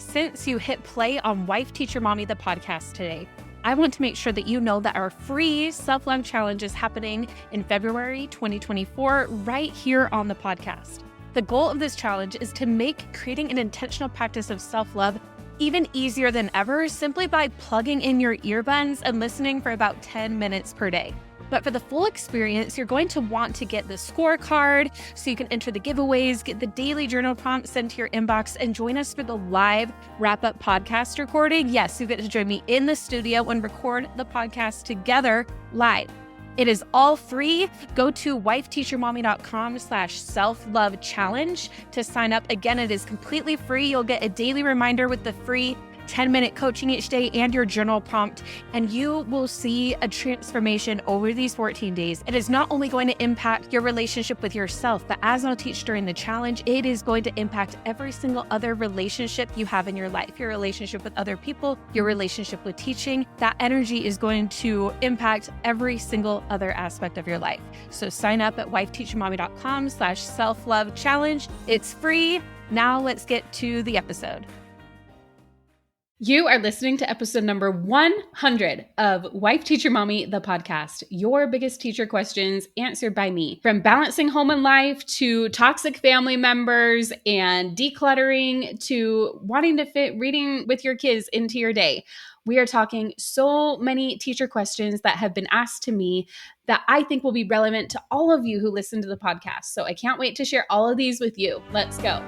Since you hit play on Wife Teacher Mommy, the podcast today, I want to make sure that you know that our free self-love challenge is happening in February 2024 right here on the podcast. The goal of this challenge is to make creating an intentional practice of self-love even easier than ever simply by plugging in your earbuds and listening for about 10 minutes per day. But for the full experience, you're going to want to get the scorecard so you can enter the giveaways, get the daily journal prompts sent to your inbox, and join us for the live wrap-up podcast recording. Yes, you get to join me in the studio and record the podcast together live. It is all free. Go to wifeteachermommy.com/self-love challenge to sign up. Again, it is completely free. You'll get a daily reminder with the free 10-minute coaching each day and your journal prompt, and you will see a transformation over these 14 days. It is not only going to impact your relationship with yourself, but as I'll teach during the challenge, it is going to impact every single other relationship you have in your life, your relationship with other people, your relationship with teaching. That energy is going to impact every single other aspect of your life. So sign up at wifeteachermommy.com/self-love challenge. It's free. Now let's get to the episode. You are listening to episode number 100 of Wife Teacher Mommy, the podcast. Your biggest teacher questions answered by me. From balancing home and life to toxic family members and decluttering to wanting to fit reading with your kids into your day. We are talking so many teacher questions that have been asked to me that I think will be relevant to all of you who listen to the podcast. So I can't wait to share all of these with you. Let's go.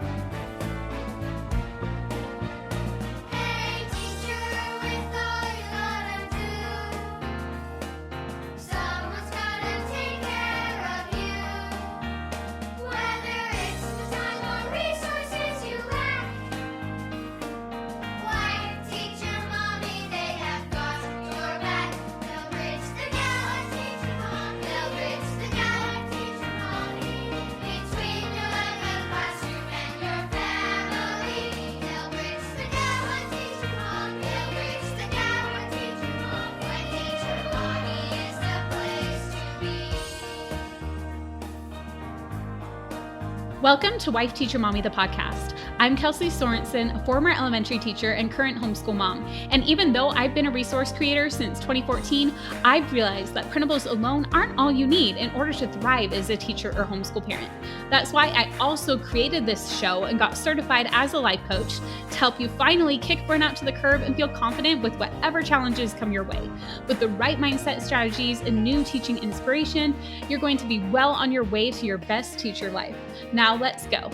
Welcome to Wife Teacher Mommy, the podcast. I'm Kelsey Sorensen, a former elementary teacher and current homeschool mom. And even though I've been a resource creator since 2014, I've realized that printables alone aren't all you need in order to thrive as a teacher or homeschool parent. That's why I also created this show and got certified as a life coach to help you finally kick burnout to the curb and feel confident with whatever challenges come your way. With the right mindset strategies and new teaching inspiration, you're going to be well on your way to your best teacher life. Now let's go.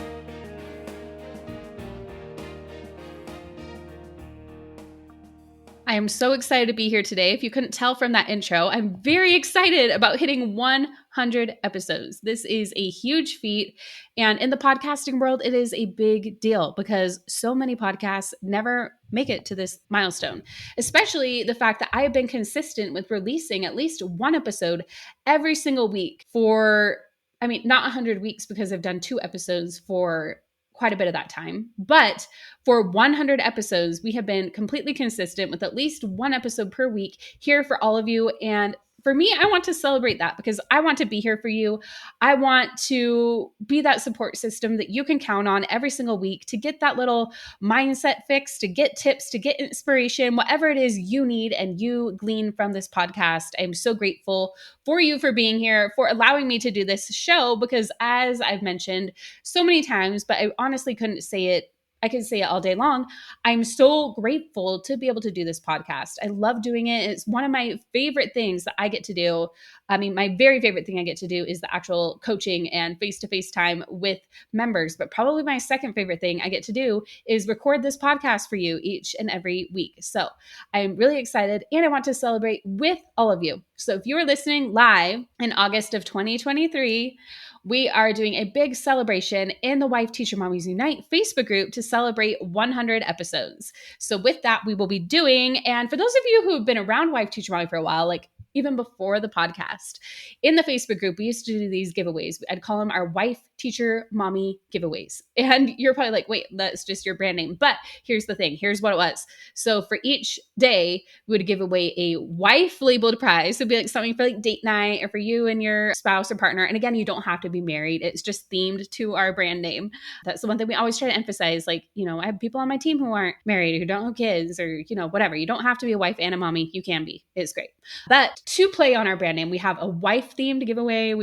I am so excited to be here today. If you couldn't tell from that intro, I'm very excited about hitting 100 episodes. This is a huge feat. And in the podcasting world, it is a big deal because so many podcasts never make it to this milestone, especially the fact that I have been consistent with releasing at least one episode every single week for, not 100 weeks because I've done 2 episodes for quite a bit of that time. But for 100 episodes, we have been completely consistent with at least one episode per week here for all of you. And for me, I want to celebrate that because I want to be here for you. I want to be that support system that you can count on every single week to get that little mindset fix, to get tips, to get inspiration, whatever it is you need and you glean from this podcast. I'm so grateful for you for being here, for allowing me to do this show, because as I've mentioned so many times, but I honestly couldn't say it, I can say it all day long. I'm so grateful to be able to do this podcast. I love doing it. It's one of my favorite things that I get to do. My very favorite thing I get to do is the actual coaching and face-to-face time with members. But probably my second favorite thing I get to do is record this podcast for you each and every week. So I'm really excited and I want to celebrate with all of you. So if you are listening live in August of 2023, we are doing a big celebration in the Wife Teacher Mommies Unite Facebook group to celebrate 100 episodes. So with that, we will be doing, and for those of you who have been around Wife Teacher Mommy for a while, like even before the podcast. In the Facebook group, we used to do these giveaways. I'd call them our wife, teacher, mommy giveaways. And you're probably like, wait, that's just your brand name. But here's the thing. Here's what it was. So for each day, we would give away a wife labeled prize. So it'd be like something for like date night or for you and your spouse or partner. And again, you don't have to be married. It's just themed to our brand name. That's the one thing we always try to emphasize. Like, I have people on my team who aren't married, who don't have kids, or, whatever. You don't have to be a wife and a mommy. You can be. It's great. But to play on our brand name, we have a wife themed giveaway.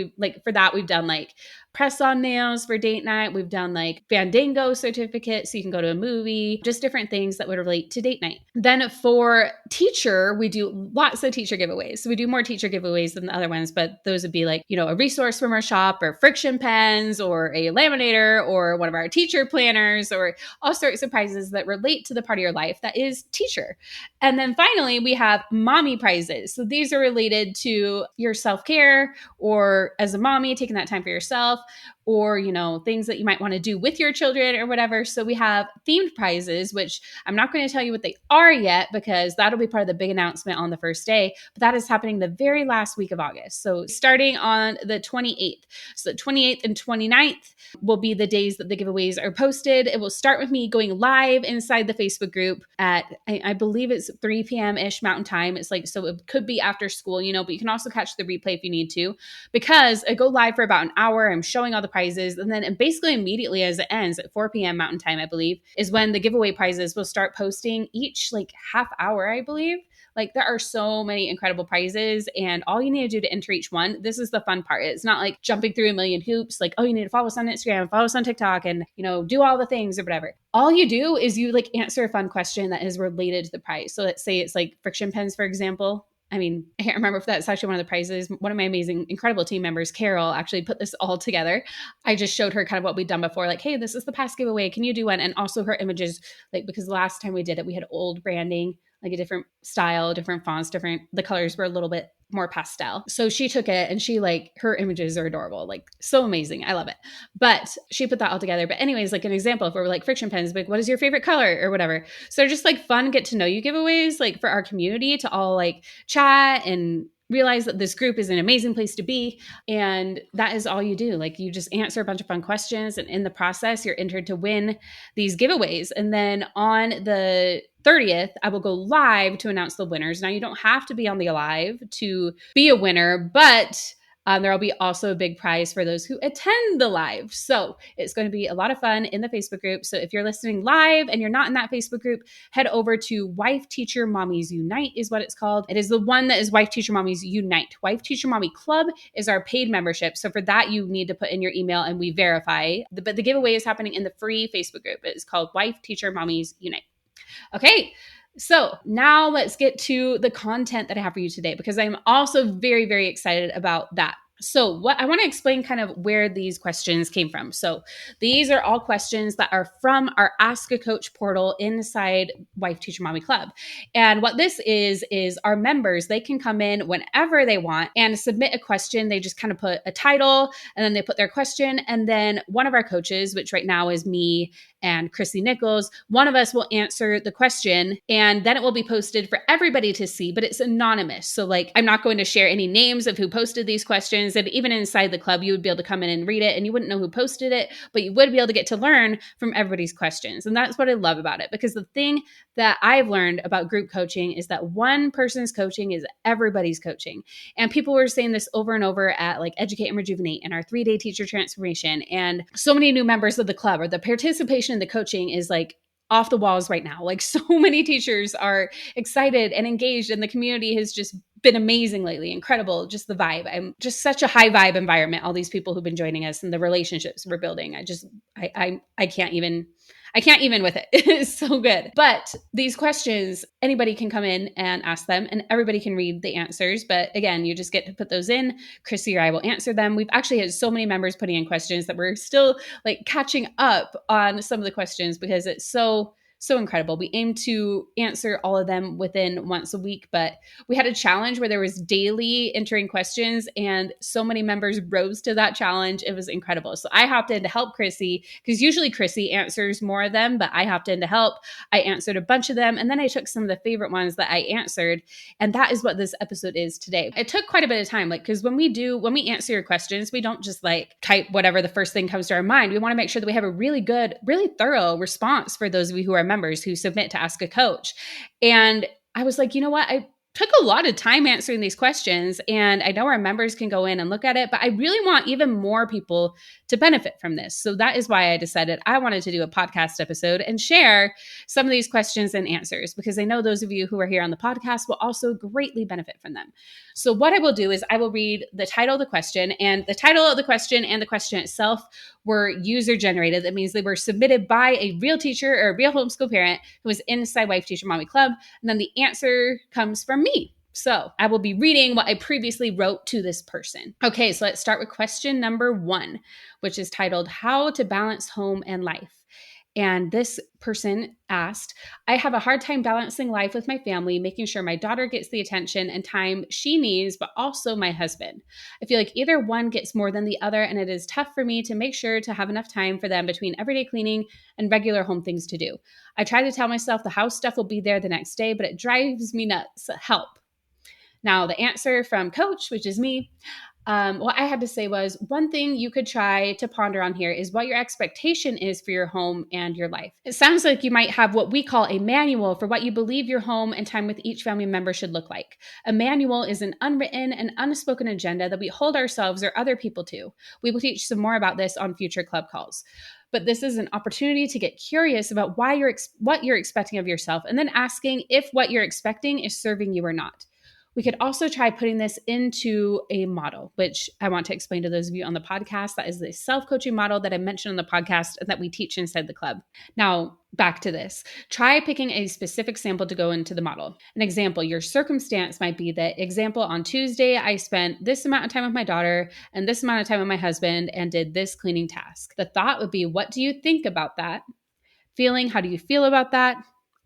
For that, we've done like press-on nails for date night. We've done like Fandango certificates so you can go to a movie, just different things that would relate to date night. Then for teacher, we do lots of teacher giveaways. So we do more teacher giveaways than the other ones, but those would be like, a resource from our shop or friction pens or a laminator or one of our teacher planners or all sorts of prizes that relate to the part of your life that is teacher. And then finally, we have mommy prizes. So these are related to your self-care or as a mommy, taking that time for yourself, or, things that you might want to do with your children or whatever. So we have themed prizes, which I'm not going to tell you what they are yet because that'll be part of the big announcement on the first day. But that is happening the very last week of August. So starting on the 28th. So the 28th and 29th will be the days that the giveaways are posted. It will start with me going live inside the Facebook group at, I believe it's 3 p.m.-ish Mountain Time. It's like, so it could be after school, but you can also catch the replay if you need to, because I go live for about an hour. I'm showing all the prizes. And then basically immediately as it ends at 4 p.m. Mountain Time, I believe, is when the giveaway prizes will start posting each like half hour, I believe. Like there are so many incredible prizes and all you need to do to enter each one. This is the fun part. It's not like jumping through a million hoops. Like, oh, you need to follow us on Instagram, follow us on TikTok and, do all the things or whatever. All you do is you like answer a fun question that is related to the prize. So let's say it's like friction pens, for example. I can't remember if that's actually one of the prizes. One of my amazing, incredible team members, Carol, actually put this all together. I just showed her kind of what we'd done before. Like, hey, this is the past giveaway. Can you do one? And also her images, like, because the last time we did it, we had old branding, like a different style, different fonts, the colors were a little bit more pastel. So she took it and her images are adorable, like so amazing. I love it. But she put that all together. But anyways, like an example, if we're like friction pens, like what is your favorite color or whatever. So just like fun, get to know you giveaways, like for our community to all like chat and realize that this group is an amazing place to be. And that is all you do. Like you just answer a bunch of fun questions. And in the process, you're entered to win these giveaways. And then on the 30th, I will go live to announce the winners. Now, you don't have to be on the live to be a winner, but there will be also a big prize for those who attend the live. So it's going to be a lot of fun in the Facebook group. So if you're listening live and you're not in that Facebook group, head over to Wife Teacher Mommies Unite is what it's called. It is the one that is Wife Teacher Mommies Unite. Wife Teacher Mommy Club is our paid membership. So for that, you need to put in your email and we verify. But the giveaway is happening in the free Facebook group. It is called Wife Teacher Mommies Unite. Okay. So now let's get to the content that I have for you today, because I'm also very, very excited about that. So what I want to explain kind of where these questions came from. So these are all questions that are from our Ask a Coach portal inside Wife Teacher Mommy Club. And what this is our members, they can come in whenever they want and submit a question. They just kind of put a title and then they put their question. And then one of our coaches, which right now is me and Chrissy Nichols, one of us will answer the question and then it will be posted for everybody to see, but it's anonymous. So like, I'm not going to share any names of who posted these questions. And even inside the club, you would be able to come in and read it and you wouldn't know who posted it, but you would be able to get to learn from everybody's questions. And that's what I love about it, because the thing that I've learned about group coaching is that one person's coaching is everybody's coaching. And people were saying this over and over at like Educate and Rejuvenate and our 3-day teacher transformation. And so many new members of the club, or the participation in the coaching is like off the walls right now. Like so many teachers are excited and engaged, and the community has just been amazing lately. Incredible. Just the vibe. I'm just such a high vibe environment. All these people who've been joining us and the relationships we're building. I can't even with it. It's so good. But these questions, anybody can come in and ask them and everybody can read the answers. But again, you just get to put those in. Chrissy or I will answer them. We've actually had so many members putting in questions that we're still like catching up on some of the questions because it's so so incredible. We aim to answer all of them within once a week, but we had a challenge where there was daily entering questions and so many members rose to that challenge. It was incredible. So I hopped in to help Chrissy because usually Chrissy answers more of them, but I hopped in to help. I answered a bunch of them and then I took some of the favorite ones that I answered. And that is what this episode is today. It took quite a bit of time, because when we answer your questions, we don't just type whatever the first thing comes to our mind. We want to make sure that we have a really good, really thorough response for those of you who are members who submit to Ask a Coach. And I was like, you know what? I took a lot of time answering these questions, and I know our members can go in and look at it, but I really want even more people to benefit from this. So that is why I decided I wanted to do a podcast episode and share some of these questions and answers, because I know those of you who are here on the podcast will also greatly benefit from them. So what I will do is I will read the title of the question, and the title of the question and the question itself were user generated. That means they were submitted by a real teacher or a real homeschool parent who was inside Wife Teacher Mommy Club. And then the answer comes from me. So I will be reading what I previously wrote to this person. Okay, so let's start with question number 1, which is titled How to Balance Home and Life. And this person asked, I have a hard time balancing life with my family, making sure my daughter gets the attention and time she needs, but also my husband. I feel like either one gets more than the other, and it is tough for me to make sure to have enough time for them between everyday cleaning and regular home things to do. I try to tell myself the house stuff will be there the next day, but it drives me nuts. Help. Now, the answer from Coach, which is me, what I had to say was, one thing you could try to ponder on here is what your expectation is for your home and your life. It sounds like you might have what we call a manual for what you believe your home and time with each family member should look like. A manual is an unwritten and unspoken agenda that we hold ourselves or other people to. We will teach some more about this on future club calls. But this is an opportunity to get curious about what you're expecting of yourself, and then asking if what you're expecting is serving you or not. We could also try putting this into a model, which I want to explain to those of you on the podcast. That is the self-coaching model that I mentioned on the podcast and that we teach inside the club. Now, back to this. Try picking a specific sample to go into the model. An example, your circumstance might be that, example, on Tuesday, I spent this amount of time with my daughter and this amount of time with my husband and did this cleaning task. The thought would be, what do you think about that? Feeling, how do you feel about that?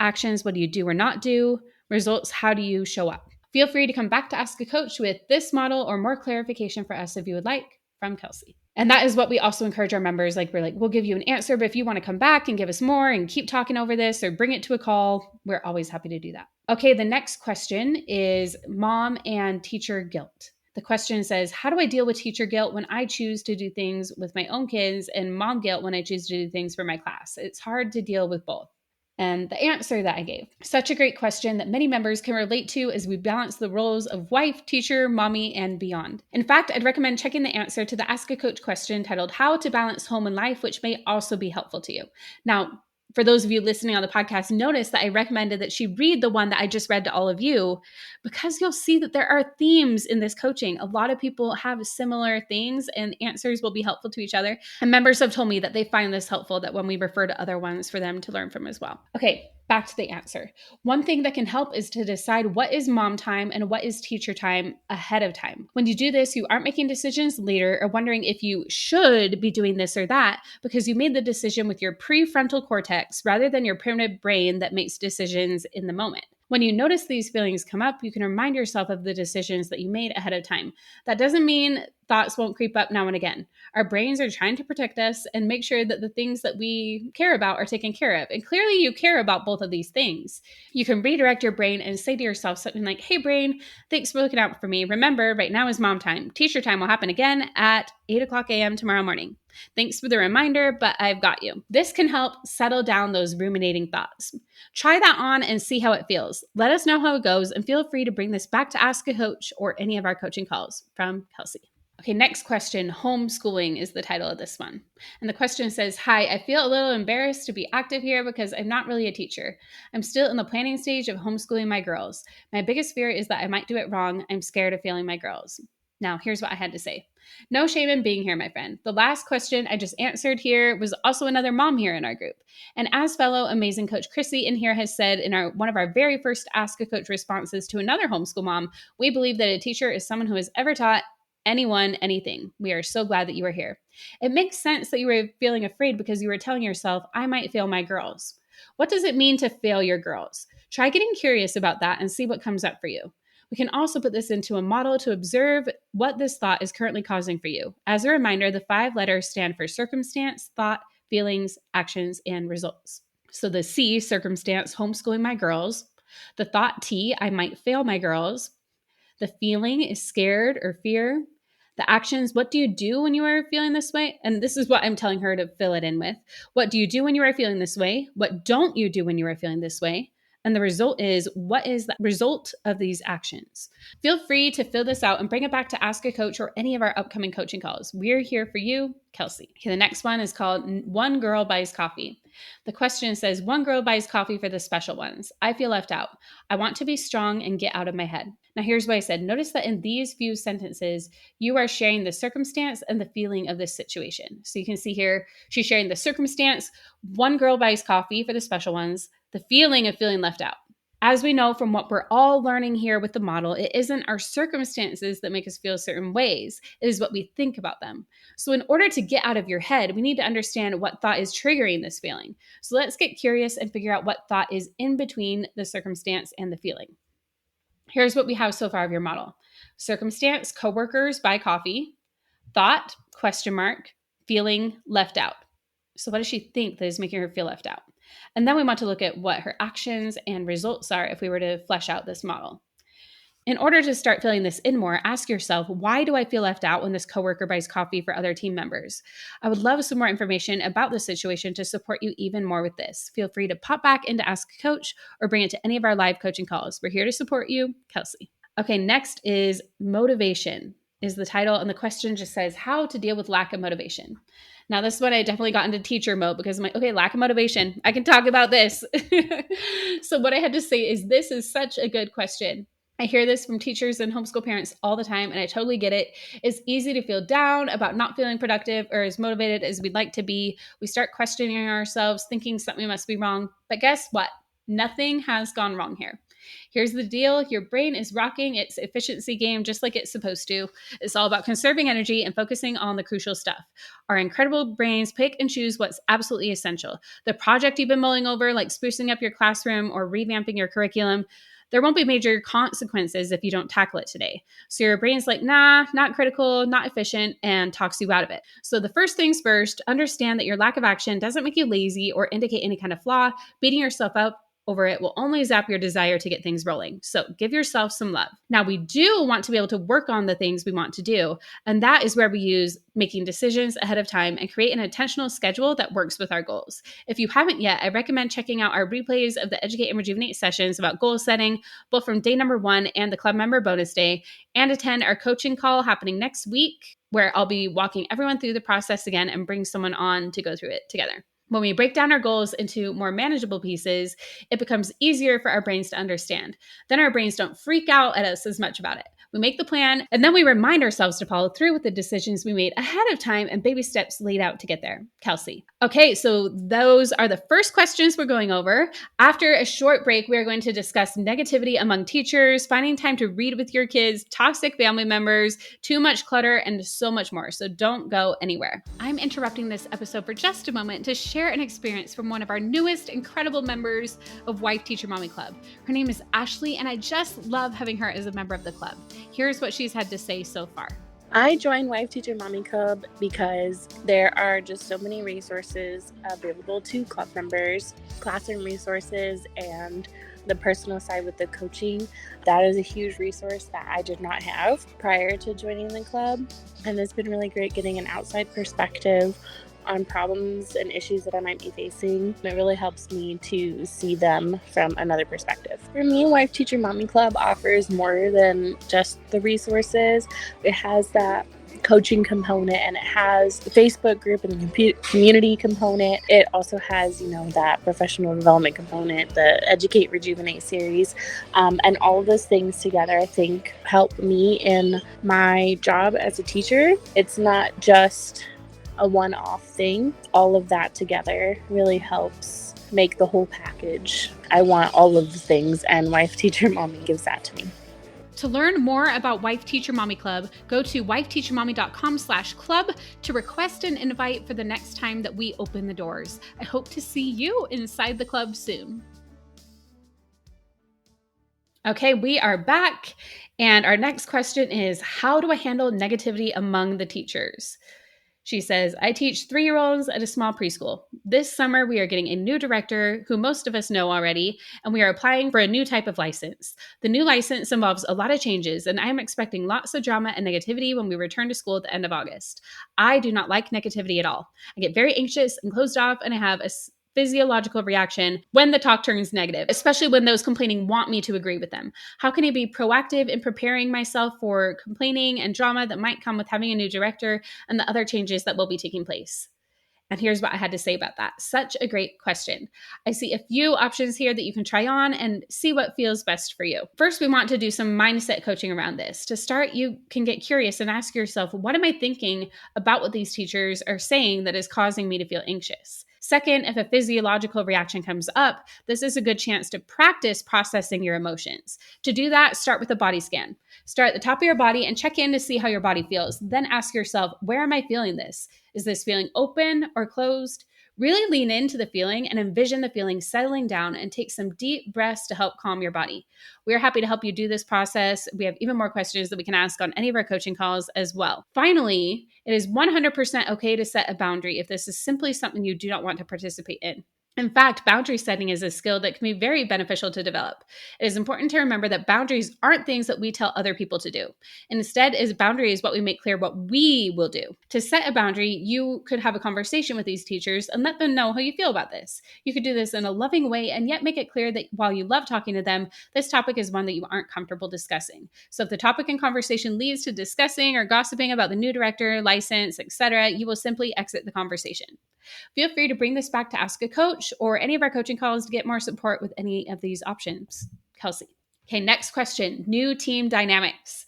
Actions, what do you do or not do? Results, how do you show up? Feel free to come back to Ask a Coach with this model or more clarification for us if you would like, from Kelsey. And that is what we also encourage our members. We'll give you an answer, but if you want to come back and give us more and keep talking over this or bring it to a call, we're always happy to do that. Okay, the next question is mom and teacher guilt. The question says, how do I deal with teacher guilt when I choose to do things with my own kids and mom guilt when I choose to do things for my class? It's hard to deal with both. And the answer that I gave, such a great question that many members can relate to as we balance the roles of wife, teacher, mommy, and beyond. In fact, I'd recommend checking the answer to the Ask a Coach question titled How to Balance Home and Life, which may also be helpful to you. Now, for those of you listening on the podcast, notice that I recommended that she read the one that I just read to all of you, because you'll see that there are themes in this coaching. A lot of people have similar things and answers will be helpful to each other. And members have told me that they find this helpful, that when we refer to other ones for them to learn from as well. Okay, back to the answer. One thing that can help is to decide what is mom time and what is teacher time ahead of time. When you do this, you aren't making decisions later or wondering if you should be doing this or that, because you made the decision with your prefrontal cortex rather than your primitive brain that makes decisions in the moment. When you notice these feelings come up, you can remind yourself of the decisions that you made ahead of time. That doesn't mean thoughts won't creep up now and again. Our brains are trying to protect us and make sure that the things that we care about are taken care of. And clearly you care about both of these things. You can redirect your brain and say to yourself something like, hey brain, thanks for looking out for me. Remember, right now is mom time. Teacher time will happen again at 8:00 a.m. tomorrow morning. Thanks for the reminder, but I've got you. This can help settle down those ruminating thoughts. Try that on and see how it feels. Let us know how it goes, and feel free to bring this back to Ask a Coach or any of our coaching calls. From Kelsey. Okay, next question. Homeschooling is the title of this one. And the question says, hi, I feel a little embarrassed to be active here because I'm not really a teacher. I'm still in the planning stage of homeschooling my girls. My biggest fear is that I might do it wrong. I'm scared of failing my girls. Now, here's what I had to say. No shame in being here, my friend. The last question I just answered here was also another mom here in our group. And as fellow amazing coach Chrissy in here has said in one of our very first Ask a Coach responses to another homeschool mom, we believe that a teacher is someone who has ever taught anyone, anything. We are so glad that you are here. It makes sense that you were feeling afraid because you were telling yourself, I might fail my girls. What does it mean to fail your girls? Try getting curious about that and see what comes up for you. We can also put this into a model to observe what this thought is currently causing for you. As a reminder, the 5 letters stand for circumstance, thought, feelings, actions, and results. So the C, circumstance, homeschooling my girls. The thought T, I might fail my girls. The feeling is scared or fear. The actions, what do you do when you are feeling this way? And this is what I'm telling her to fill it in with. What do you do when you are feeling this way? What don't you do when you are feeling this way? And the result is, what is the result of these actions? Feel free to fill this out and bring it back to Ask a Coach or any of our upcoming coaching calls. We're here for you, Kelsey. Okay, the next one is called One Girl Buys Coffee. The question says, one girl buys coffee for the special ones. I feel left out. I want to be strong and get out of my head. Now, here's what I said. Notice that in these few sentences, you are sharing the circumstance and the feeling of this situation. So you can see here, she's sharing the circumstance. One girl buys coffee for the special ones. The feeling of feeling left out. As we know from what we're all learning here with the model, it isn't our circumstances that make us feel certain ways. It is what we think about them. So in order to get out of your head, we need to understand what thought is triggering this feeling. So let's get curious and figure out what thought is in between the circumstance and the feeling. Here's what we have so far of your model. Circumstance, coworkers buy coffee. Thought, question mark, feeling left out. So what does she think that is making her feel left out? And then we want to look at what her actions and results are if we were to flesh out this model. In order to start filling this in more, ask yourself, why do I feel left out when this coworker buys coffee for other team members? I would love some more information about this situation to support you even more with this. Feel free to pop back into Ask a Coach or bring it to any of our live coaching calls. We're here to support you, Kelsey. Okay, next is motivation is the title, and the question just says how to deal with lack of motivation. Now, this is when I definitely got into teacher mode because I'm like, okay, lack of motivation. I can talk about this. So what I had to say is this is such a good question. I hear this from teachers and homeschool parents all the time, and I totally get it. It's easy to feel down about not feeling productive or as motivated as we'd like to be. We start questioning ourselves, thinking something must be wrong. But guess what? Nothing has gone wrong here. Here's the deal. Your brain is rocking its efficiency game just like it's supposed to. It's all about conserving energy and focusing on the crucial stuff. Our incredible brains pick and choose what's absolutely essential. The project you've been mulling over, like sprucing up your classroom or revamping your curriculum, there won't be major consequences if you don't tackle it today. So your brain's like, nah, not critical, not efficient, and talks you out of it. So the first things first, understand that your lack of action doesn't make you lazy or indicate any kind of flaw. Beating yourself up over it will only zap your desire to get things rolling. So give yourself some love. Now, we do want to be able to work on the things we want to do. And that is where we use making decisions ahead of time and create an intentional schedule that works with our goals. If you haven't yet, I recommend checking out our replays of the Educate and Rejuvenate sessions about goal setting, both from day number 1 and the club member bonus day, and attend our coaching call happening next week, where I'll be walking everyone through the process again and bring someone on to go through it together. When we break down our goals into more manageable pieces, it becomes easier for our brains to understand. Then our brains don't freak out at us as much about it. We make the plan, and then we remind ourselves to follow through with the decisions we made ahead of time and baby steps laid out to get there. Kelsey. Okay, so those are the first questions we're going over. After a short break, we are going to discuss negativity among teachers, finding time to read with your kids, toxic family members, too much clutter, and so much more. So don't go anywhere. I'm interrupting this episode for just a moment to share an experience from one of our newest incredible members of Wife Teacher Mommy Club. Her name is Ashley, and I just love having her as a member of the club. Here's what she's had to say so far. I joined Wife Teacher Mommy Club because there are just so many resources available to club members, classroom resources, and the personal side with the coaching. That is a huge resource that I did not have prior to joining the club. And it's been really great getting an outside perspective on problems and issues that I might be facing. It really helps me to see them from another perspective. For me, Wife Teacher Mommy Club offers more than just the resources. It has that coaching component, and it has the Facebook group and the community component. It also has, that professional development component, the Educate Rejuvenate series, and all of those things together, I think, help me in my job as a teacher. It's not just a one-off thing. All of that together really helps make the whole package. I want all of the things, and Wife Teacher Mommy gives that to me. To learn more about Wife Teacher Mommy Club, go to wifeteachermommy.com/club to request an invite for the next time that we open the doors. I hope to see you inside the club soon. Okay, we are back. And our next question is, how do I handle negativity among the teachers? She says, I teach 3-year-olds at a small preschool. This summer, we are getting a new director who most of us know already, and we are applying for a new type of license. The new license involves a lot of changes, and I am expecting lots of drama and negativity when we return to school at the end of August. I do not like negativity at all. I get very anxious and closed off, and I have a physiological reaction when the talk turns negative, especially when those complaining want me to agree with them. How can I be proactive in preparing myself for complaining and drama that might come with having a new director and the other changes that will be taking place? And here's what I had to say about that. Such a great question. I see a few options here that you can try on and see what feels best for you. First, we want to do some mindset coaching around this. To start, you can get curious and ask yourself, what am I thinking about what these teachers are saying that is causing me to feel anxious? Second, if a physiological reaction comes up, this is a good chance to practice processing your emotions. To do that, start with a body scan. Start at the top of your body and check in to see how your body feels. Then ask yourself, where am I feeling this? Is this feeling open or closed? Really lean into the feeling and envision the feeling settling down, and take some deep breaths to help calm your body. We are happy to help you do this process. We have even more questions that we can ask on any of our coaching calls as well. Finally, it is 100% okay to set a boundary if this is simply something you do not want to participate in. In fact, boundary setting is a skill that can be very beneficial to develop. It is important to remember that boundaries aren't things that we tell other people to do. Instead, a boundary is what we make clear what we will do. To set a boundary, you could have a conversation with these teachers and let them know how you feel about this. You could do this in a loving way and yet make it clear that while you love talking to them, this topic is one that you aren't comfortable discussing. So if the topic in conversation leads to discussing or gossiping about the new director, license, etc., you will simply exit the conversation. Feel free to bring this back to Ask a Coach or any of our coaching calls to get more support with any of these options. Kelsey. Okay, next question, new team dynamics.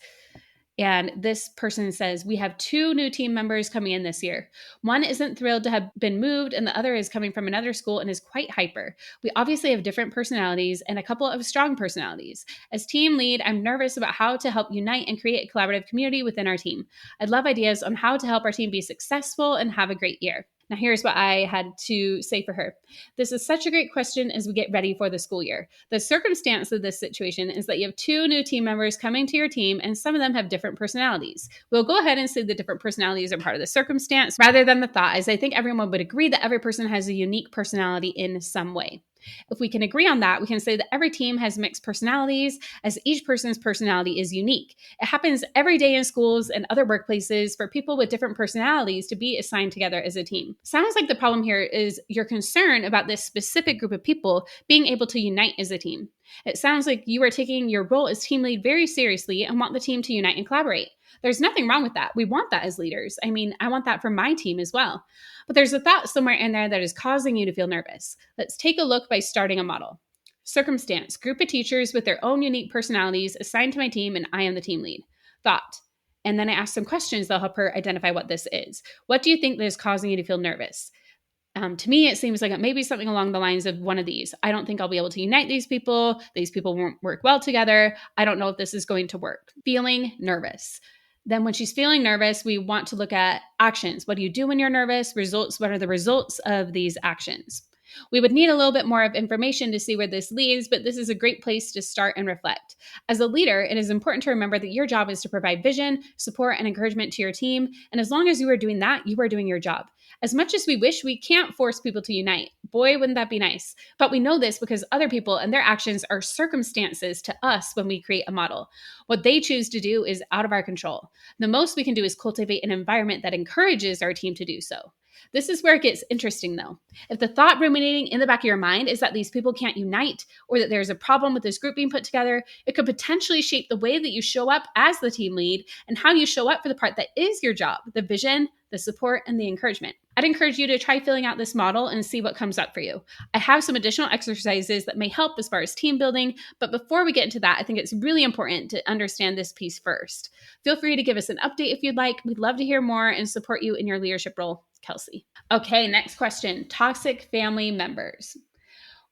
And this person says, we have 2 new team members coming in this year. One isn't thrilled to have been moved, and the other is coming from another school and is quite hyper. We obviously have different personalities and a couple of strong personalities. As team lead, I'm nervous about how to help unite and create a collaborative community within our team. I'd love ideas on how to help our team be successful and have a great year. Now, here's what I had to say for her. This is such a great question as we get ready for the school year. The circumstance of this situation is that you have 2 new team members coming to your team, and some of them have different personalities. We'll go ahead and say the different personalities are part of the circumstance rather than the thought, as I think everyone would agree that every person has a unique personality in some way. If we can agree on that, we can say that every team has mixed personalities, as each person's personality is unique. It happens every day in schools and other workplaces for people with different personalities to be assigned together as a team. Sounds like the problem here is your concern about this specific group of people being able to unite as a team. It sounds like you are taking your role as team lead very seriously and want the team to unite and collaborate. There's nothing wrong with that. We want that as leaders. I mean, I want that for my team as well. But there's a thought somewhere in there that is causing you to feel nervous. Let's take a look by starting a model. Circumstance, group of teachers with their own unique personalities assigned to my team, and I am the team lead. Thought. And then I ask some questions that'll help her identify what this is. What do you think that is causing you to feel nervous? To me, it seems like it may be something along the lines of one of these. I don't think I'll be able to unite these people. These people won't work well together. I don't know if this is going to work. Feeling nervous. Then when she's feeling nervous, we want to look at actions. What do you do when you're nervous? Results. What are the results of these actions? We would need a little bit more of information to see where this leads, but this is a great place to start and reflect. As a leader, it is important to remember that your job is to provide vision, support, and encouragement to your team. And as long as you are doing that, you are doing your job. As much as we wish, we can't force people to unite. Boy, wouldn't that be nice. But we know this because other people and their actions are circumstances to us when we create a model. What they choose to do is out of our control. The most we can do is cultivate an environment that encourages our team to do so. This is where it gets interesting, though. If the thought ruminating in the back of your mind is that these people can't unite or that there's a problem with this group being put together, it could potentially shape the way that you show up as the team lead and how you show up for the part that is your job, the vision, the support, and the encouragement. I'd encourage you to try filling out this model and see what comes up for you. I have some additional exercises that may help as far as team building, but before we get into that, I think it's really important to understand this piece first. Feel free to give us an update if you'd like. We'd love to hear more and support you in your leadership role, Kelsey. Okay, next question. Toxic family members.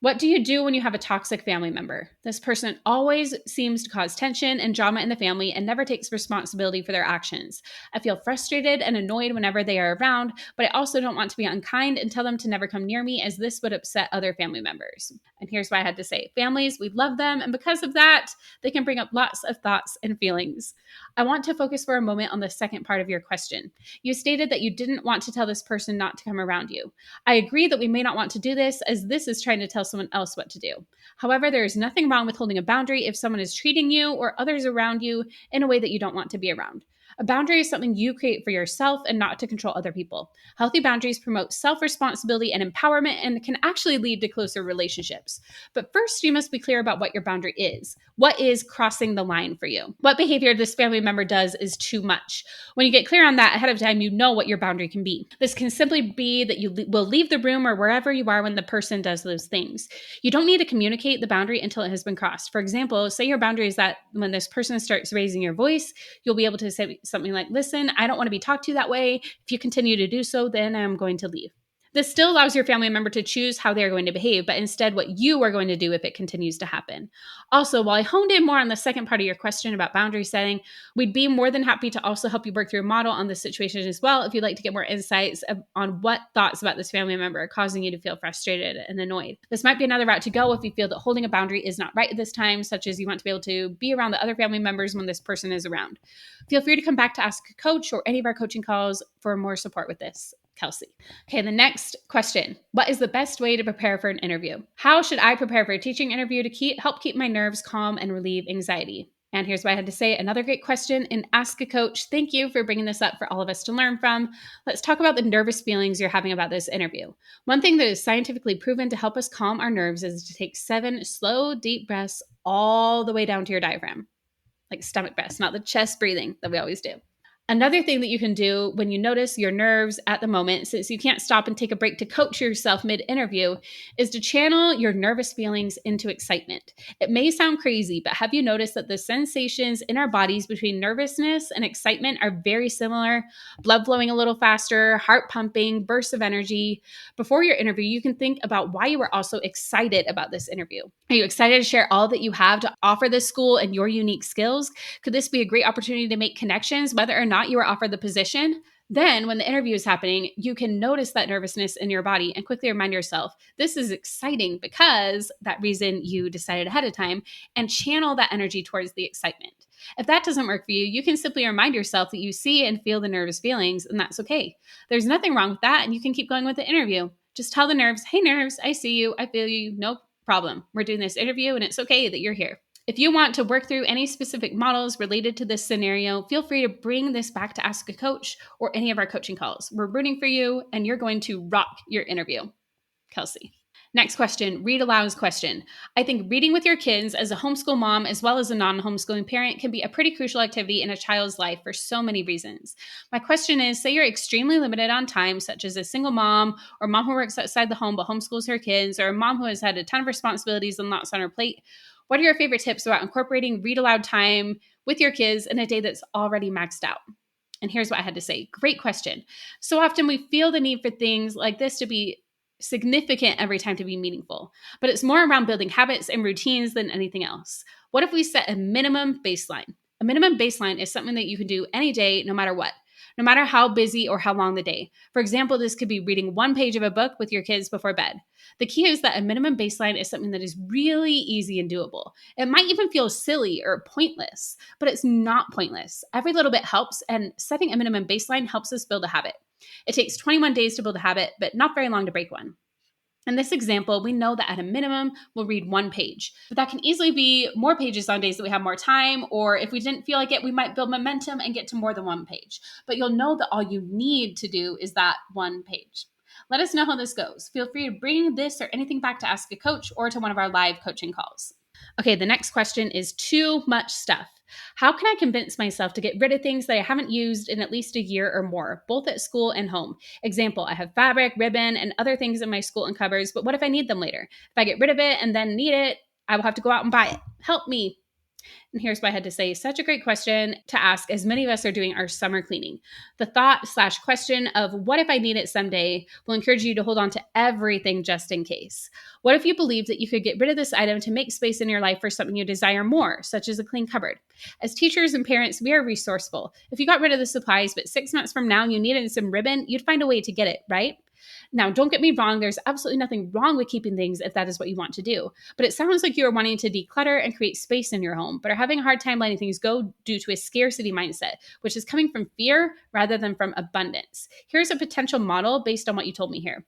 What do you do when you have a toxic family member? This person always seems to cause tension and drama in the family and never takes responsibility for their actions. I feel frustrated and annoyed whenever they are around, but I also don't want to be unkind and tell them to never come near me, as this would upset other family members. And here's what I had to say. Families, we love them, and because of that, they can bring up lots of thoughts and feelings. I want to focus for a moment on the second part of your question. You stated that you didn't want to tell this person not to come around you. I agree that we may not want to do this, as this is trying to tell someone else what to do. However, there is nothing wrong with holding a boundary if someone is treating you or others around you in a way that you don't want to be around. A boundary is something you create for yourself and not to control other people. Healthy boundaries promote self-responsibility and empowerment and can actually lead to closer relationships. But first, you must be clear about what your boundary is. What is crossing the line for you? What behavior this family member does is too much. When you get clear on that ahead of time, you know what your boundary can be. This can simply be that you will leave the room or wherever you are when the person does those things. You don't need to communicate the boundary until it has been crossed. For example, say your boundary is that when this person starts raising your voice, you'll be able to say something like, listen, I don't want to be talked to that way. If you continue to do so, then I'm going to leave. This still allows your family member to choose how they're going to behave, but instead what you are going to do if it continues to happen. Also, while I honed in more on the second part of your question about boundary setting, we'd be more than happy to also help you work through a model on this situation as well if you'd like to get more insights on what thoughts about this family member are causing you to feel frustrated and annoyed. This might be another route to go if you feel that holding a boundary is not right at this time, such as you want to be able to be around the other family members when this person is around. Feel free to come back to Ask a Coach or any of our coaching calls for more support with this. Kelsey. Okay, the next question. What is the best way to prepare for an interview? How should I prepare for a teaching interview to help keep my nerves calm and relieve anxiety? And here's what I had to say. Another great question in Ask a Coach. Thank you for bringing this up for all of us to learn from. Let's talk about the nervous feelings you're having about this interview. One thing that is scientifically proven to help us calm our nerves is to take 7 slow, deep breaths all the way down to your diaphragm. Like stomach breaths, not the chest breathing that we always do. Another thing that you can do when you notice your nerves at the moment, since you can't stop and take a break to coach yourself mid-interview, is to channel your nervous feelings into excitement. It may sound crazy, but have you noticed that the sensations in our bodies between nervousness and excitement are very similar? Blood flowing a little faster, heart pumping, bursts of energy. Before your interview, you can think about why you are also excited about this interview. Are you excited to share all that you have to offer this school and your unique skills? Could this be a great opportunity to make connections, whether or not you are offered the position? Then when the interview is happening, you can notice that nervousness in your body and quickly remind yourself, this is exciting because that reason you decided ahead of time, and channel that energy towards the excitement. If that doesn't work for you, you can simply remind yourself that you see and feel the nervous feelings, and that's okay. There's nothing wrong with that, and you can keep going with the interview. Just tell the nerves, hey nerves, I see you, I feel you, no problem. We're doing this interview and it's okay that you're here. If you want to work through any specific models related to this scenario, feel free to bring this back to Ask a Coach or any of our coaching calls. We're rooting for you and you're going to rock your interview. Kelsey. Next question, read aloud's question. I think reading with your kids as a homeschool mom as well as a non-homeschooling parent can be a pretty crucial activity in a child's life for so many reasons. My question is, say you're extremely limited on time, such as a single mom or mom who works outside the home but homeschools her kids, or a mom who has had a ton of responsibilities and lots on her plate. What are your favorite tips about incorporating read aloud time with your kids in a day that's already maxed out? And here's what I had to say. Great question. So often we feel the need for things like this to be significant every time to be meaningful, but it's more around building habits and routines than anything else. What if we set a minimum baseline? A minimum baseline is something that you can do any day, no matter what, no matter how busy or how long the day. For example, this could be reading 1 page of a book with your kids before bed. The key is that a minimum baseline is something that is really easy and doable. It might even feel silly or pointless, but it's not pointless. Every little bit helps, and setting a minimum baseline helps us build a habit. It takes 21 days to build a habit, but not very long to break one. In this example, we know that at a minimum, we'll read 1 page, but that can easily be more pages on days that we have more time, or if we didn't feel like it, we might build momentum and get to more than 1 page. But you'll know that all you need to do is that 1 page. Let us know how this goes. Feel free to bring this or anything back to Ask a Coach or to one of our live coaching calls. Okay, the next question is too much stuff. How can I convince myself to get rid of things that I haven't used in at least a year or more, both at school and home? Example, I have fabric, ribbon, and other things in my school and cupboards, but what if I need them later? If I get rid of it and then need it, I will have to go out and buy it. Help me. And here's what I had to say. Such a great question to ask as many of us are doing our summer cleaning. The thought/question of what if I need it someday will encourage you to hold on to everything just in case. What if you believe that you could get rid of this item to make space in your life for something you desire more, such as a clean cupboard? As teachers and parents, we are resourceful. If you got rid of the supplies, but 6 months from now you needed some ribbon, you'd find a way to get it, right? Now, don't get me wrong, there's absolutely nothing wrong with keeping things if that is what you want to do. But it sounds like you are wanting to declutter and create space in your home, but are having a hard time letting things go due to a scarcity mindset, which is coming from fear rather than from abundance. Here's a potential model based on what you told me here.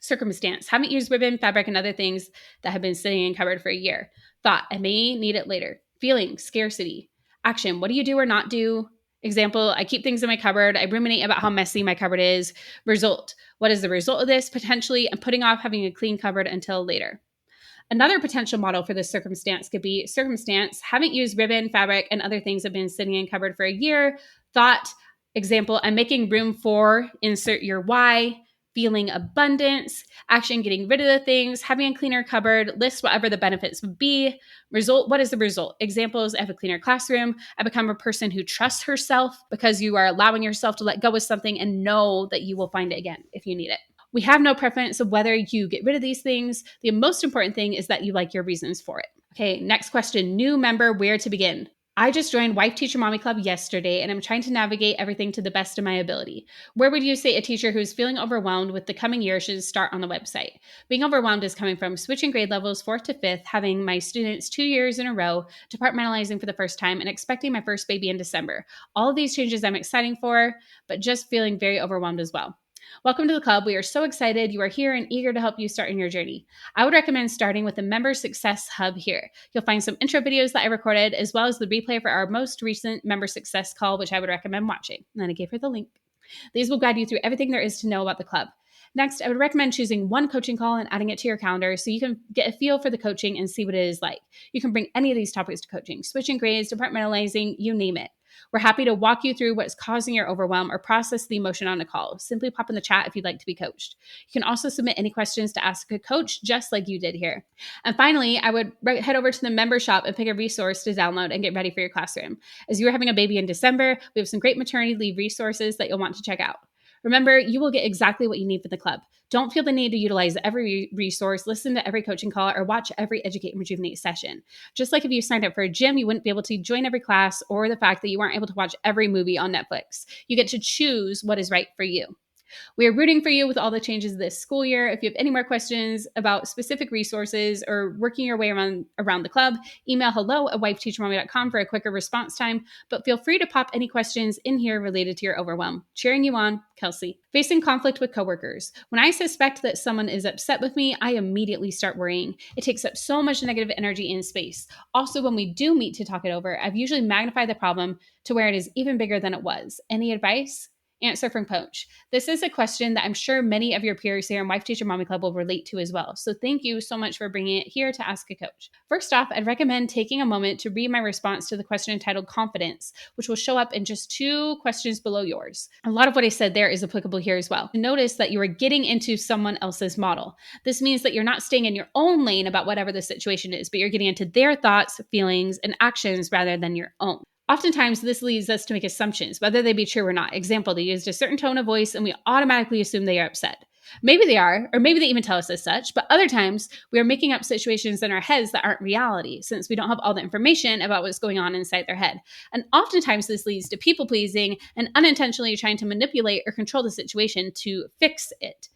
Circumstance: haven't used ribbon, fabric, and other things that have been sitting in cupboard for a year. Thought: I may need it later. Feeling: scarcity. Action: what do you do or not do? Example: I keep things in my cupboard. I ruminate about how messy my cupboard is. Result: what is the result of this? Potentially, I'm putting off having a clean cupboard until later. Another potential model for this circumstance could be circumstance: haven't used ribbon, fabric, and other things have been sitting in cupboard for a year. Thought: example: I'm making room for, insert your why. Feeling: abundance. Action: getting rid of the things, having a cleaner cupboard. List whatever the benefits would be. Result: what is the result? Examples: I have a cleaner classroom. I become a person who trusts herself, because you are allowing yourself to let go of something and know that you will find it again if you need it. We have no preference of whether you get rid of these things. The most important thing is that you like your reasons for it. Okay, next question. New member: where to begin? I just joined Wife Teacher Mommy Club yesterday, and I'm trying to navigate everything to the best of my ability. Where would you say a teacher who's feeling overwhelmed with the coming year should start on the website? Being overwhelmed is coming from switching grade levels 4th to 5th, having my students 2 years in a row, departmentalizing for the first time, and expecting my first baby in December. All of these changes I'm excited for, but just feeling very overwhelmed as well. Welcome to the club. We are so excited you are here and eager to help you start in your journey. I would recommend starting with the Member Success Hub here. You'll find some intro videos that I recorded, as well as the replay for our most recent Member Success call, which I would recommend watching. And then I gave her the link. These will guide you through everything there is to know about the club. Next, I would recommend choosing one coaching call and adding it to your calendar so you can get a feel for the coaching and see what it is like. You can bring any of these topics to coaching: switching grades, departmentalizing, you name it. We're happy to walk you through what's causing your overwhelm or process the emotion on a call. Simply pop in the chat if you'd like to be coached. You can also submit any questions to ask a coach, just like you did here. And finally, I would head over to the member shop and pick a resource to download and get ready for your classroom. As you're having a baby in December, we have some great maternity leave resources that you'll want to check out. Remember, you will get exactly what you need for the club. Don't feel the need to utilize every resource, listen to every coaching call, or watch every Educate and Rejuvenate session. Just like if you signed up for a gym, you wouldn't be able to join every class, or the fact that you weren't able to watch every movie on Netflix. You get to choose what is right for you. We are rooting for you with all the changes this school year. If you have any more questions about specific resources or working your way around the club, email hello@wifeteachermommy.com for a quicker response time, but feel free to pop any questions in here related to your overwhelm. Cheering you on, Kelsey. Facing conflict with coworkers. When I suspect that someone is upset with me, I immediately start worrying. It takes up so much negative energy and space. Also, when we do meet to talk it over, I've usually magnified the problem to where it is even bigger than it was. Any advice? Answer from Coach. This is a question that I'm sure many of your peers here in Wife Teacher Mommy Club will relate to as well. So thank you so much for bringing it here to ask a coach. First off, I'd recommend taking a moment to read my response to the question entitled Confidence, which will show up in just 2 questions below yours. A lot of what I said there is applicable here as well. Notice that you are getting into someone else's model. This means that you're not staying in your own lane about whatever the situation is, but you're getting into their thoughts, feelings, and actions rather than your own. Oftentimes, this leads us to make assumptions, whether they be true or not. Example, they used a certain tone of voice and we automatically assume they are upset. Maybe they are, or maybe they even tell us as such, but other times we are making up situations in our heads that aren't reality since we don't have all the information about what's going on inside their head. And oftentimes this leads to people pleasing and unintentionally trying to manipulate or control the situation to fix it.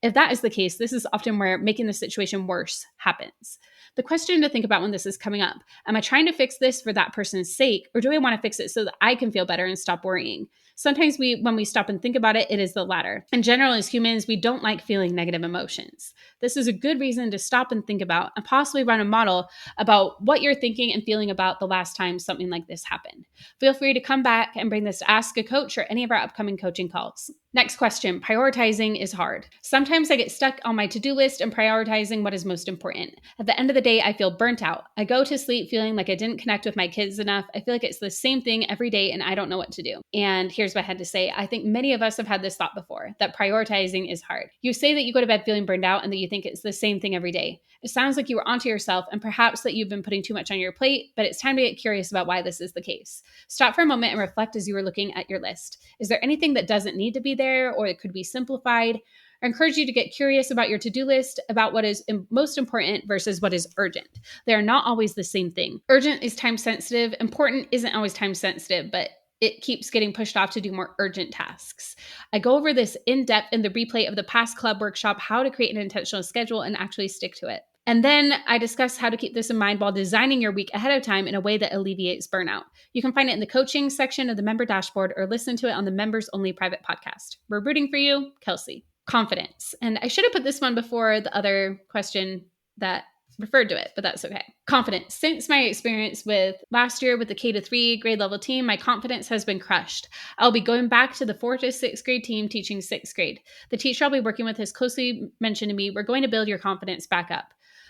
If that is the case, this is often where making the situation worse happens. The question to think about when this is coming up: am I trying to fix this for that person's sake, or do I want to fix it so that I can feel better and stop worrying? Sometimes when we stop and think about it, it is the latter. In general, as humans, we don't like feeling negative emotions. This is a good reason to stop and think about and possibly run a model about what you're thinking and feeling about the last time something like this happened. Feel free to come back and bring this to Ask a Coach or any of our upcoming coaching calls. Next question. Prioritizing is hard. Sometimes I get stuck on my to-do list and prioritizing what is most important. At the end of the day, I feel burnt out. I go to sleep feeling like I didn't connect with my kids enough. I feel like it's the same thing every day and I don't know what to do. And here's what I had to say. I think many of us have had this thought before, that prioritizing is hard. You say that you go to bed feeling burned out and that you think it's the same thing every day. It sounds like you were onto yourself and perhaps that you've been putting too much on your plate, but it's time to get curious about why this is the case. Stop for a moment and reflect as you are looking at your list. Is there anything that doesn't need to be there or it could be simplified? I encourage you to get curious about your to-do list, about what is most important versus what is urgent. They are not always the same thing. Urgent is time sensitive. Important isn't always time sensitive, but it keeps getting pushed off to do more urgent tasks. I go over this in depth in the replay of the past club workshop, how to create an intentional schedule and actually stick to it. And then I discuss how to keep this in mind while designing your week ahead of time in a way that alleviates burnout. You can find it in the coaching section of the member dashboard or listen to it on the members only private podcast. We're rooting for you, Kelsey. Confidence. And I should have put this one before the other question that referred to it, but that's okay. Confidence. Since my experience with last year with the K-3 grade level team, my confidence has been crushed. I'll be going back to the 4th to 6th grade team teaching 6th grade. The teacher I'll be working with has closely mentioned to me, we're going to build your confidence back up.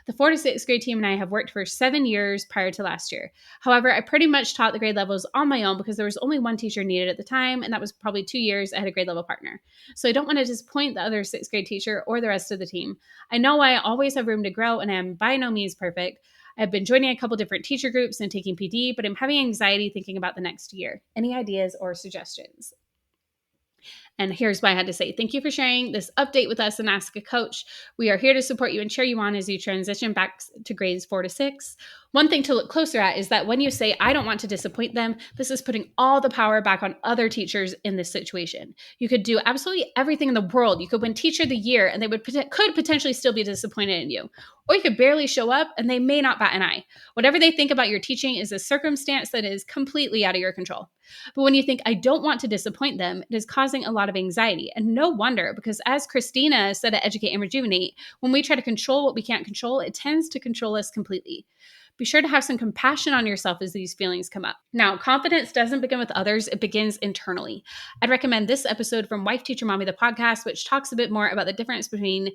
The 4th to 6th grade team and I have worked for 7 years prior to last year. However, I pretty much taught the grade levels on my own because there was only one teacher needed at the time, and that was probably 2 years I had a grade level partner. So I don't want to disappoint the other 6th grade teacher or the rest of the team. I know I always have room to grow and I am by no means perfect. I've been joining a couple different teacher groups and taking PD, but I'm having anxiety thinking about the next year. Any ideas or suggestions? And here's what I had to say. Thank you for sharing this update with us and Ask a Coach. We are here to support you and cheer you on as you transition back to grades 4 to 6. One thing to look closer at is that when you say, I don't want to disappoint them, this is putting all the power back on other teachers in this situation. You could do absolutely everything in the world. You could win Teacher of the Year and they could potentially still be disappointed in you. Or you could barely show up and they may not bat an eye. Whatever they think about your teaching is a circumstance that is completely out of your control. But when you think, I don't want to disappoint them, it is causing a lot of anxiety. And no wonder, because as Christina said at Educate and Rejuvenate, when we try to control what we can't control, it tends to control us completely. Be sure to have some compassion on yourself as these feelings come up. Now, confidence doesn't begin with others, it begins internally. I'd recommend this episode from Wife Teacher Mommy, the podcast, which talks a bit more about the difference between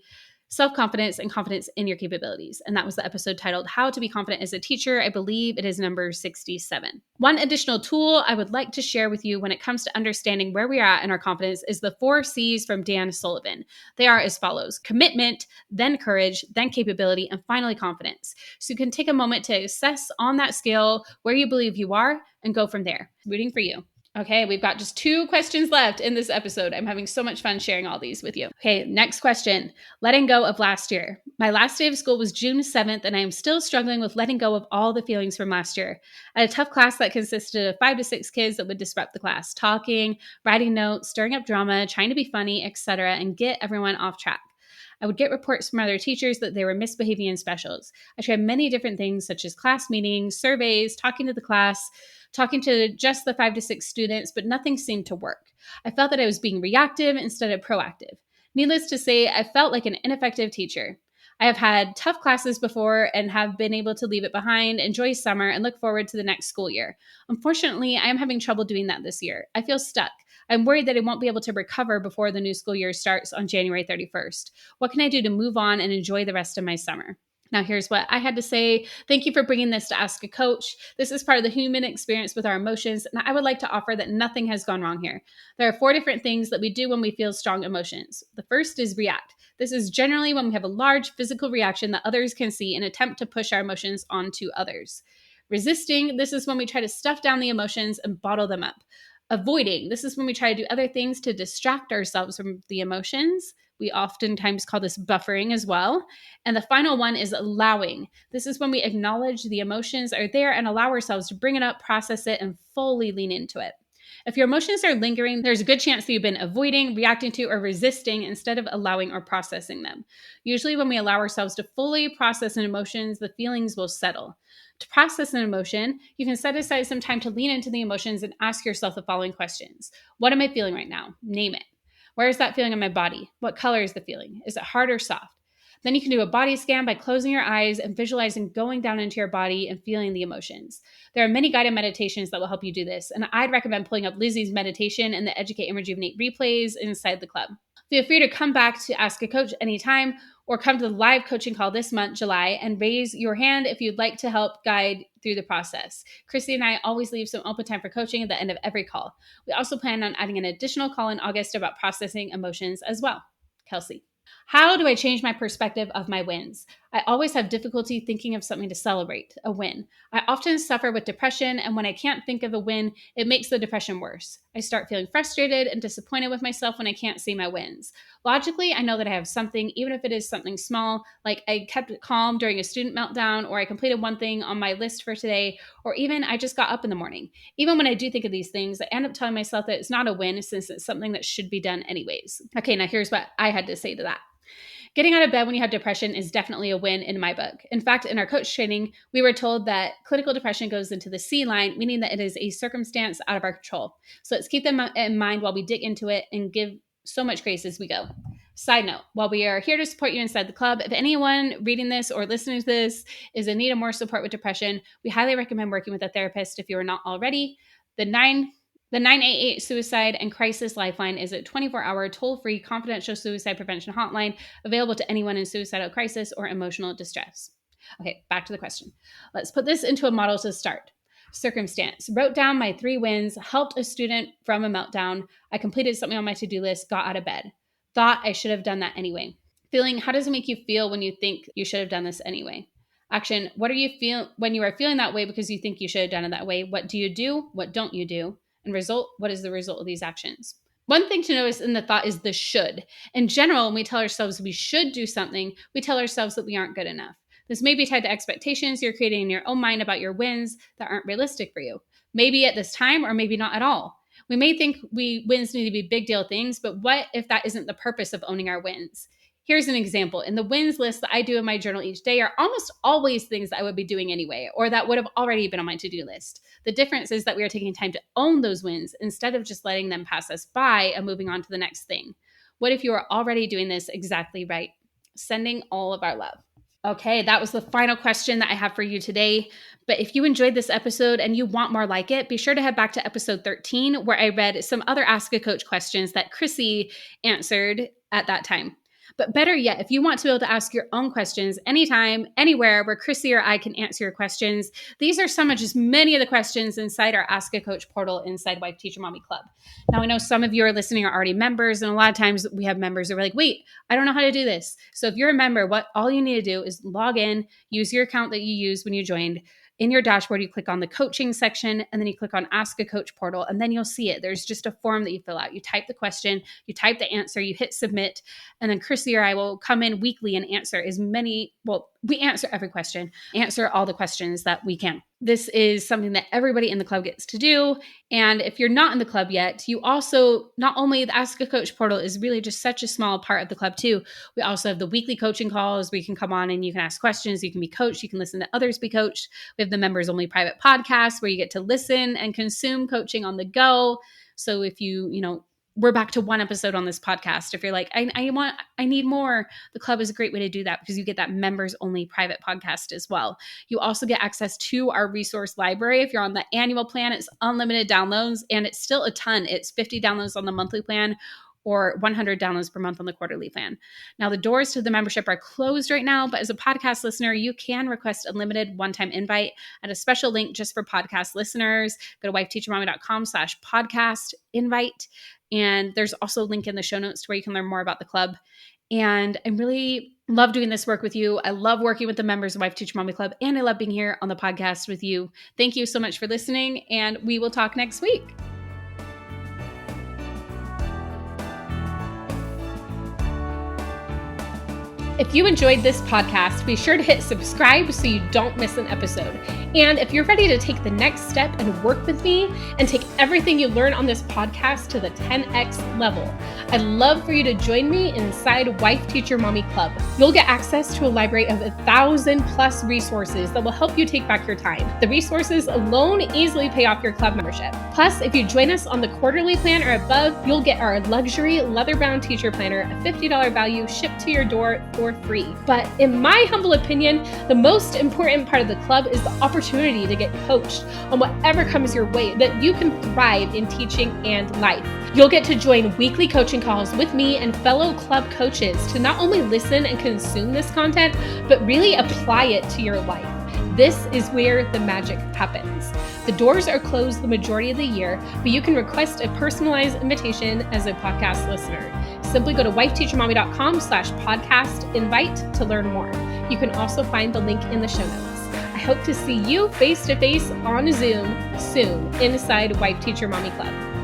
self-confidence and confidence in your capabilities. And that was the episode titled How to Be Confident as a Teacher. I believe it is number 67. One additional tool I would like to share with you when it comes to understanding where we are at in our confidence is the 4 C's from Dan Sullivan. They are as follows: commitment, then courage, then capability, and finally confidence. So you can take a moment to assess on that scale where you believe you are and go from there. Rooting for you. Okay, we've got just 2 questions left in this episode. I'm having so much fun sharing all these with you. Okay, next question. Letting go of last year. My last day of school was June 7th, and I am still struggling with letting go of all the feelings from last year. I had a tough class that consisted of 5 to 6 kids that would disrupt the class, talking, writing notes, stirring up drama, trying to be funny, etc., and get everyone off track. I would get reports from other teachers that they were misbehaving in specials. I tried many different things such as class meetings, surveys, talking to the class, talking to just the 5 to 6 students, but nothing seemed to work. I felt that I was being reactive instead of proactive. Needless to say, I felt like an ineffective teacher. I have had tough classes before and have been able to leave it behind, enjoy summer, and look forward to the next school year. Unfortunately, I am having trouble doing that this year. I feel stuck. I'm worried that I won't be able to recover before the new school year starts on January 31st. What can I do to move on and enjoy the rest of my summer? Now, here's what I had to say. Thank you for bringing this to Ask a Coach. This is part of the human experience with our emotions, and I would like to offer that nothing has gone wrong here. There are 4 different things that we do when we feel strong emotions. The first is react. This is generally when we have a large physical reaction that others can see and attempt to push our emotions onto others. Resisting, this is when we try to stuff down the emotions and bottle them up. Avoiding, this is when we try to do other things to distract ourselves from the emotions. We oftentimes call this buffering as well. And the final one is allowing. This is when we acknowledge the emotions are there and allow ourselves to bring it up, process it, and fully lean into it. If your emotions are lingering, there's a good chance that you've been avoiding, reacting to, or resisting instead of allowing or processing them. Usually when we allow ourselves to fully process an emotions, the feelings will settle. To process an emotion, you can set aside some time to lean into the emotions and ask yourself the following questions. What am I feeling right now? Name it. Where is that feeling in my body? What color is the feeling? Is it hard or soft? Then you can do a body scan by closing your eyes and visualizing going down into your body and feeling the emotions. There are many guided meditations that will help you do this, and I'd recommend pulling up Lizzie's meditation and the Educate and Rejuvenate replays inside the club. Feel free to come back to Ask a Coach anytime or come to the live coaching call this month, July, and raise your hand if you'd like to help guide through the process. Chrissy and I always leave some open time for coaching at the end of every call. We also plan on adding an additional call in August about processing emotions as well. Kelsey. How do I change my perspective of my wins? I always have difficulty thinking of something to celebrate, a win. I often suffer with depression, and when I can't think of a win, it makes the depression worse. I start feeling frustrated and disappointed with myself when I can't see my wins. Logically, I know that I have something, even if it is something small, like I kept it calm during a student meltdown, or I completed one thing on my list for today, or even I just got up in the morning. Even when I do think of these things, I end up telling myself that it's not a win since it's something that should be done anyways. Okay, now here's what I had to say to that. Getting out of bed when you have depression is definitely a win in my book. In fact, in our coach training, we were told that clinical depression goes into the C line, meaning that it is a circumstance out of our control. So let's keep them in mind while we dig into it and give so much grace as we go. Side note, while we are here to support you inside the club, if anyone reading this or listening to this is in need of more support with depression, we highly recommend working with a therapist if you are not already. The 988 Suicide and Crisis Lifeline is a 24-hour, toll-free, confidential suicide prevention hotline available to anyone in suicidal crisis or emotional distress. Okay, back to the question. Let's put this into a model to start. Circumstance. Wrote down my 3 wins, helped a student from a meltdown. I completed something on my to-do list, got out of bed. Thought I should have done that anyway. Feeling, how does it make you feel when you think you should have done this anyway? Action. What do you feel when you are feeling that way because you think you should have done it that way? What do you do? What don't you do? And result, what is the result of these actions? One thing to notice in the thought is the should. In general, when we tell ourselves we should do something, we tell ourselves that we aren't good enough. This may be tied to expectations you're creating in your own mind about your wins that aren't realistic for you. Maybe at this time, or maybe not at all. We may think wins need to be big deal things, but what if that isn't the purpose of owning our wins? Here's an example. In the wins list that I do in my journal each day are almost always things that I would be doing anyway, or that would have already been on my to-do list. The difference is that we are taking time to own those wins instead of just letting them pass us by and moving on to the next thing. What if you are already doing this exactly right? Sending all of our love. Okay, that was the final question that I have for you today. But if you enjoyed this episode and you want more like it, be sure to head back to episode 13, where I read some other Ask a Coach questions that Chrissy answered at that time. But better yet, if you want to be able to ask your own questions anytime, anywhere where Chrissy or I can answer your questions, these are some of just many of the questions inside our Ask a Coach portal inside Wife Teacher Mommy Club. Now, I know some of you are listening are already members, and a lot of times we have members who are like, wait, I don't know how to do this. So if you're a member, all you need to do is log in, use your account that you used when you joined. In your dashboard, you click on the coaching section, and then you click on Ask a Coach portal, and then you'll see it. There's just a form that you fill out. You type the question, you type the answer, you hit submit, and then Chrissy or I will come in weekly and answer we answer every question, answer all the questions that we can. This is something that everybody in the club gets to do. And if you're not in the club yet, you also, not only the Ask a Coach portal is really just such a small part of the club too. We also have the weekly coaching calls where you can come on and you can ask questions, you can be coached, you can listen to others be coached. We have the members only private podcast where you get to listen and consume coaching on the go. So if we're back to 1 episode on this podcast. If you're like, I need more, the club is a great way to do that because you get that members only private podcast as well. You also get access to our resource library. If you're on the annual plan, it's unlimited downloads, and it's still a ton. It's 50 downloads on the monthly plan or 100 downloads per month on the quarterly plan. Now, the doors to the membership are closed right now, but as a podcast listener, you can request unlimited one-time invite at a special link just for podcast listeners. Go to wifeteachermommy.com/podcast invite. And there's also a link in the show notes where you can learn more about the club. And I really love doing this work with you. I love working with the members of Wife Teacher Mommy Club, and I love being here on the podcast with you. Thank you so much for listening, and we will talk next week. If you enjoyed this podcast, be sure to hit subscribe so you don't miss an episode. And if you're ready to take the next step and work with me and take everything you learn on this podcast to the 10x level, I'd love for you to join me inside Wife Teacher Mommy Club. You'll get access to a library of 1,000+ resources that will help you take back your time. The resources alone easily pay off your club membership. Plus, if you join us on the quarterly plan or above, you'll get our luxury leather-bound teacher planner, a $50 value shipped to your door for free. But in my humble opinion, the most important part of the club is the opportunity to get coached on whatever comes your way that you can thrive in teaching and life. You'll get to join weekly coaching calls with me and fellow club coaches to not only listen and consume this content, but really apply it to your life. This is where the magic happens. The doors are closed the majority of the year, but you can request a personalized invitation as a podcast listener. Simply go to wifeteachermommy.com/podcast invite to learn more. You can also find the link in the show notes. I hope to see you face to face on Zoom soon inside Wife Teacher Mommy Club.